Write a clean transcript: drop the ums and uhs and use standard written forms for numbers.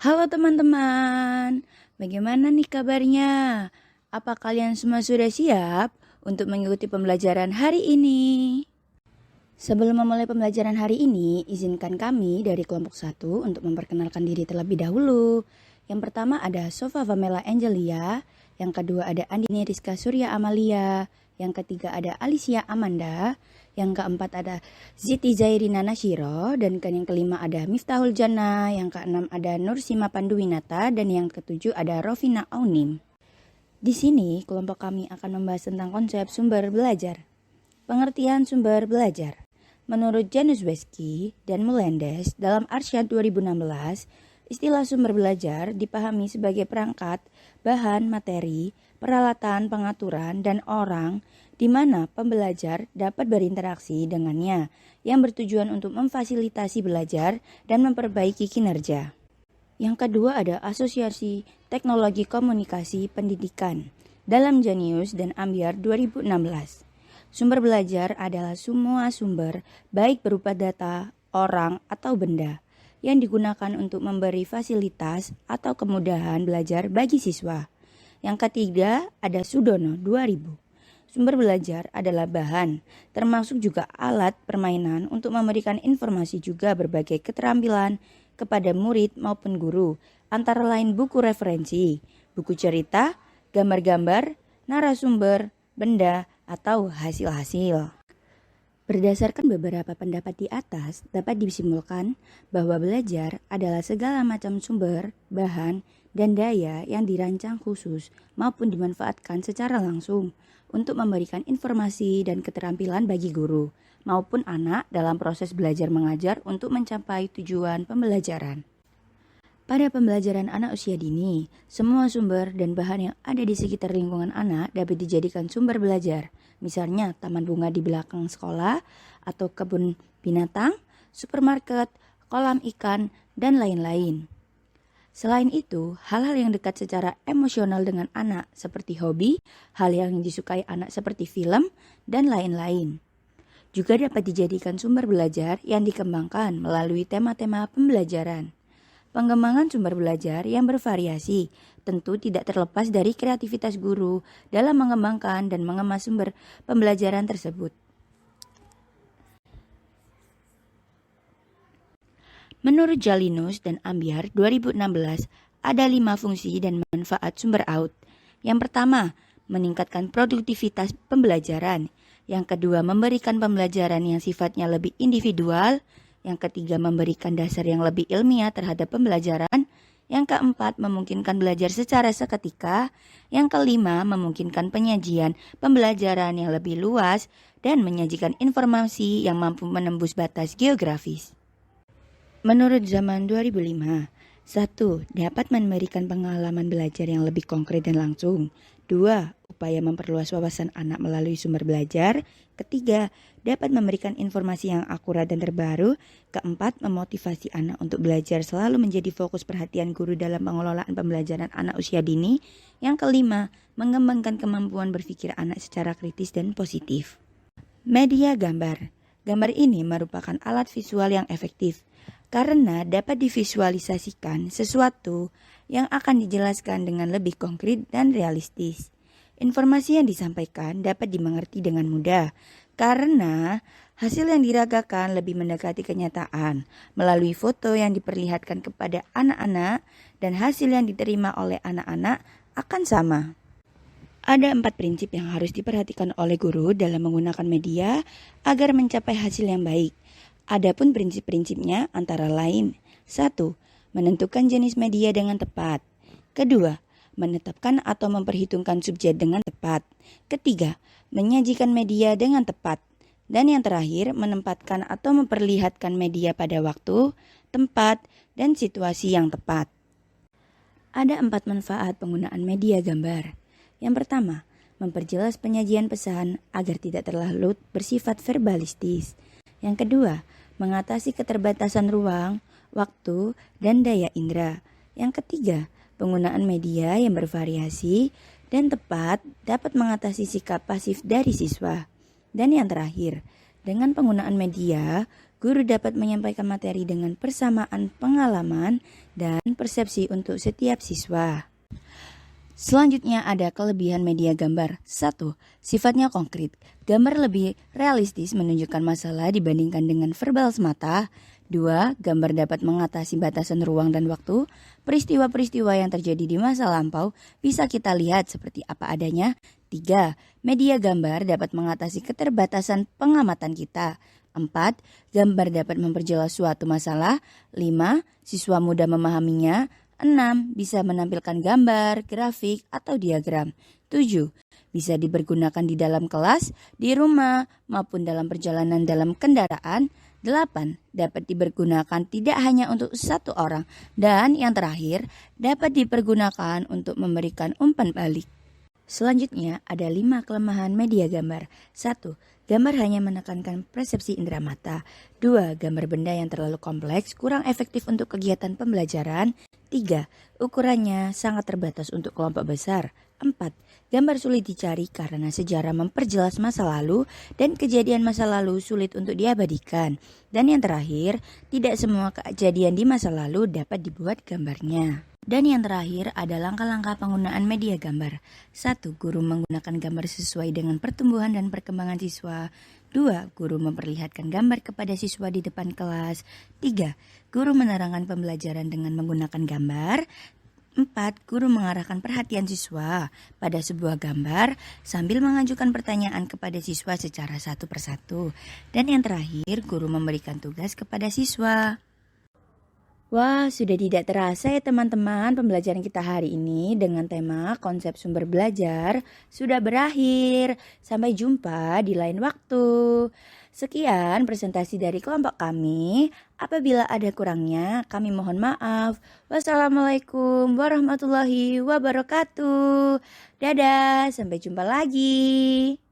Halo teman-teman, bagaimana nih kabarnya? Apa kalian semua sudah siap untuk mengikuti pembelajaran hari ini? Sebelum memulai pembelajaran hari ini, izinkan kami dari kelompok 1 untuk memperkenalkan diri terlebih dahulu. Yang pertama ada Sofa Pamela Angelia, yang kedua ada Andini Rizka Surya Amalia, yang ketiga ada Alicia Amanda, yang keempat ada Ziti Zairina Nashiro, dan yang kelima ada Miftahul Jannah, yang keenam ada Nursima Panduwinata, dan yang ketujuh ada Rofina Aunim. Di sini kelompok kami akan membahas tentang konsep sumber belajar. Pengertian sumber belajar. Menurut Januszewski dan Melendez dalam Arsyad 2016, istilah sumber belajar dipahami sebagai perangkat, bahan, materi, peralatan, pengaturan, dan orang di mana pembelajar dapat berinteraksi dengannya yang bertujuan untuk memfasilitasi belajar dan memperbaiki kinerja. Yang kedua ada Asosiasi Teknologi Komunikasi Pendidikan dalam Janius dan Ambiar 2016. Sumber belajar adalah semua sumber, baik berupa data, orang, atau benda, yang digunakan untuk memberi fasilitas atau kemudahan belajar bagi siswa. Yang ketiga ada Sudono 2000. Sumber belajar adalah bahan, termasuk juga alat permainan untuk memberikan informasi juga berbagai keterampilan kepada murid maupun guru, antara lain buku referensi, buku cerita, gambar-gambar, narasumber, benda, atau hasil-hasil. Berdasarkan beberapa pendapat di atas, dapat disimpulkan bahwa belajar adalah segala macam sumber, bahan, dan daya yang dirancang khusus maupun dimanfaatkan secara langsung untuk memberikan informasi dan keterampilan bagi guru maupun anak dalam proses belajar mengajar untuk mencapai tujuan pembelajaran. Pada pembelajaran anak usia dini, semua sumber dan bahan yang ada di sekitar lingkungan anak dapat dijadikan sumber belajar. Misalnya taman bunga di belakang sekolah, atau kebun binatang, supermarket, kolam ikan, dan lain-lain. Selain itu, hal-hal yang dekat secara emosional dengan anak seperti hobi, hal yang disukai anak seperti film, dan lain-lain. Juga dapat dijadikan sumber belajar yang dikembangkan melalui tema-tema pembelajaran. Pengembangan sumber belajar yang bervariasi tentu tidak terlepas dari kreativitas guru dalam mengembangkan dan mengemas sumber pembelajaran tersebut. Menurut Jalinus dan Ambiar 2016, ada 5 fungsi dan manfaat sumber AUD. Yang pertama, meningkatkan produktivitas pembelajaran. Yang kedua, memberikan pembelajaran yang sifatnya lebih individual. Yang ketiga, memberikan dasar yang lebih ilmiah terhadap pembelajaran. Yang keempat, memungkinkan belajar secara seketika. Yang kelima, memungkinkan penyajian pembelajaran yang lebih luas dan menyajikan informasi yang mampu menembus batas geografis. Menurut Zaman 2005, 1. Dapat memberikan pengalaman belajar yang lebih konkret dan langsung. 2. Upaya memperluas wawasan anak melalui sumber belajar. Ketiga, dapat memberikan informasi yang akurat dan terbaru. Keempat, memotivasi anak untuk belajar selalu menjadi fokus perhatian guru dalam pengelolaan pembelajaran anak usia dini. Yang kelima, mengembangkan kemampuan berpikir anak secara kritis dan positif. Media gambar. Gambar ini merupakan alat visual yang efektif karena dapat divisualisasikan sesuatu yang akan dijelaskan dengan lebih konkret dan realistis. Informasi yang disampaikan dapat dimengerti dengan mudah karena hasil yang diragakan lebih mendekati kenyataan melalui foto yang diperlihatkan kepada anak-anak dan hasil yang diterima oleh anak-anak akan sama. Ada 4 prinsip yang harus diperhatikan oleh guru dalam menggunakan media agar mencapai hasil yang baik. Adapun prinsip-prinsipnya antara lain: 1. Menentukan jenis media dengan tepat. Kedua, menetapkan atau memperhitungkan subjek dengan tepat. Ketiga, menyajikan media dengan tepat. Dan yang terakhir, menempatkan atau memperlihatkan media pada waktu, tempat, dan situasi yang tepat. Ada 4 manfaat penggunaan media gambar. Yang pertama, memperjelas penyajian pesan agar tidak terlalu bersifat verbalistis. Yang kedua, mengatasi keterbatasan ruang, waktu, dan daya indera. Yang ketiga, penggunaan media yang bervariasi dan tepat dapat mengatasi sikap pasif dari siswa. Dan yang terakhir, dengan penggunaan media, Guru dapat menyampaikan materi dengan persamaan pengalaman dan persepsi untuk setiap siswa. Selanjutnya ada kelebihan media gambar. 1. Sifatnya konkret. Gambar lebih realistis menunjukkan masalah dibandingkan dengan verbal semata. 2. Gambar dapat mengatasi batasan ruang dan waktu. Peristiwa-peristiwa yang terjadi di masa lampau bisa kita lihat seperti apa adanya. 3. Media gambar dapat mengatasi keterbatasan pengamatan kita. 4. Gambar dapat memperjelas suatu masalah. 5. Siswa mudah memahaminya. 6. Bisa menampilkan gambar, grafik, atau diagram. 7. Bisa dipergunakan di dalam kelas, di rumah, maupun dalam perjalanan dalam kendaraan. 8. Dapat dipergunakan tidak hanya untuk satu orang. Dan yang terakhir, dapat dipergunakan untuk memberikan umpan balik. Selanjutnya ada 5 kelemahan media gambar. 1. Gambar hanya menekankan persepsi indera mata. 2. Gambar benda yang terlalu kompleks, kurang efektif untuk kegiatan pembelajaran. 3. Ukurannya sangat terbatas untuk kelompok besar. 4. Gambar sulit dicari karena sejarah memperjelas masa lalu dan kejadian masa lalu sulit untuk diabadikan. Dan yang terakhir, tidak semua kejadian di masa lalu dapat dibuat gambarnya. Dan yang terakhir ada langkah-langkah penggunaan media gambar. 1. Guru menggunakan gambar sesuai dengan pertumbuhan dan perkembangan siswa. 2. Guru memperlihatkan gambar kepada siswa di depan kelas. 3. Guru menerangkan pembelajaran dengan menggunakan gambar. 4. Guru mengarahkan perhatian siswa pada sebuah gambar sambil mengajukan pertanyaan kepada siswa secara satu persatu. Dan yang terakhir, guru memberikan tugas kepada siswa. Wah, sudah tidak terasa ya teman-teman, pembelajaran kita hari ini dengan tema konsep sumber belajar sudah berakhir. Sampai jumpa di lain waktu. Sekian presentasi dari kelompok kami. Apabila ada kurangnya, kami mohon maaf. Wassalamualaikum warahmatullahi wabarakatuh. Dadah, sampai jumpa lagi.